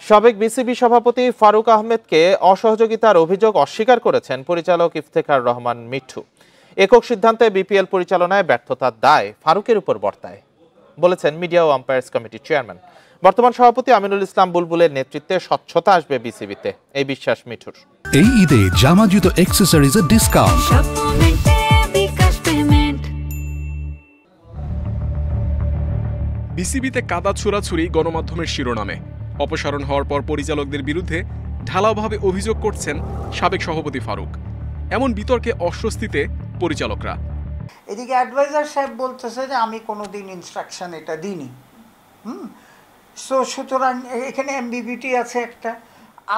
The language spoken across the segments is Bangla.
সাবেক বিসিবি সভাপতি ফারুক আহমেদকে অসহযোগিতার অভিযোগ অস্বীকার করেছেন পরিচালক ইফতেখার রহমান মিঠু। একক সিদ্ধান্তে বিপিএল পরিচালনায় ব্যর্থতার দায় ফারুকের উপর বর্তায় বলেছেন মিডিয়া ও আম্পায়ার্স কমিটির চেয়ারম্যান। বর্তমান সভাপতি আমিনুল ইসলাম বুলবুলের নেতৃত্বে স্বচ্ছতা আসবে বিসিবিতে, এই বিশ্বাস মিঠুর। এই ঈদে জামা জুতো অ্যাক্সেসরিজের ডিসকাউন্ট। বিসিবিতে কাদা ছোড়াছুড়ি গণমাধ্যমের শিরোনামে। অপসারণ হওয়ার পর পরিচালকদের বিরুদ্ধে ঢালাওভাবে অভিযোগ করছেন সাবেক সভাপতি ফারুক। এমন বিতর্কে অস্বস্তিতে পরিচালকরা। এদিকে অ্যাডভাইজার সাহেব বলতেছে যে আমি কোনোদিন ইনস্ট্রাকশন এটা দিইনি। সুতরাং এখানে এমবিবিটি আছে একটা।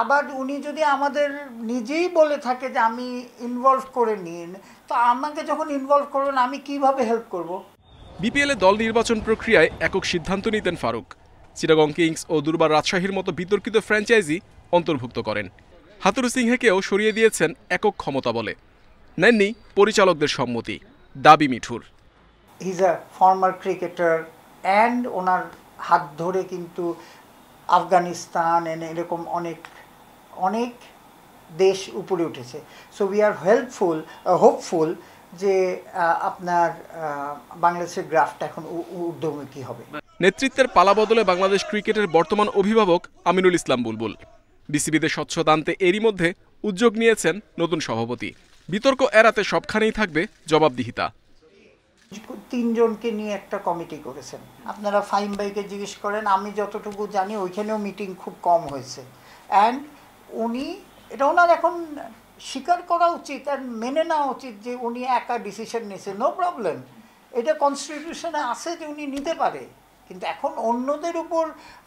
আবার উনি যদি আমাদের নিজেই বলে থাকে যে আমি ইনভলভ করে নিন, তো আমাকে যখন ইনভলভ করবেন আমি কিভাবে হেল্প করব? বিপিএলে দল নির্বাচন প্রক্রিয়ায় একক সিদ্ধান্ত নিতেন ফারুক। চিটাগং কিংস ও দুর্বার রাজশাহীর মতো বিতর্কিত ফ্র্যাঞ্চাইজি অন্তর্ভুক্ত করেন। হাতুরু সিংহেকেও সরিয়ে দিয়েছেন একক ক্ষমতা বলে। নেননি পরিচালকদের সম্মতি, দাবি মিঠুর। He is a former cricketer and owner হাত ধরে কিন্তু আফগানিস্তান এরকম অনেক দেশ উপরে উঠেছে। সো উই আর হোপফুল যে আপনার বাংলাদেশের গ্রাফটা এখন ঊর্ধ্বমুখী হবে। নেতৃত্বের পালাবদলে বাংলাদেশ ক্রিকেটের বর্তমান অভিভাবক আমিনুল ইসলাম বুলবুল। বিসিবিতে স্বচ্ছতা আনতে এরই মধ্যে উদ্যোগ নিয়েছেন নতুন সভাপতি। বিতর্ক এড়াতে সবখানেই থাকবে জবাবদিহিতা। 3 জনকে নিয়ে একটা কমিটি করেছেন। আপনারা ফাহিম ভাইকে জিজ্ঞেস করেন, আমি যতটুকু জানি ওইখানেও মিটিং খুব কম হয়েছে। অ্যান্ড এটা ওনার এখন স্বীকার করা উচিত আর মেনে নেওয়া উচিত যে উনি একা ডিসিশন নিয়েছে। নো প্রবলেম, এটা কনস্টিটিউশনে আছে যে উনি নিতে পারে, কিন্তু এখন অন্যদের উপর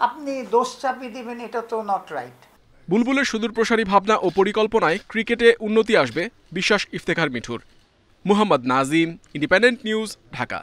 আপনি দোষ চাপিয়ে দেবেন, এটা তো নট রাইট। বুলবুলের সুদূরপ্রসারী ভাবনা ও পরিকল্পনায় ক্রিকেটে উন্নতি আসবে, বিশ্বাস ইফতেখার মিঠুর। Muhammad Nazim, independent news, Dhaka.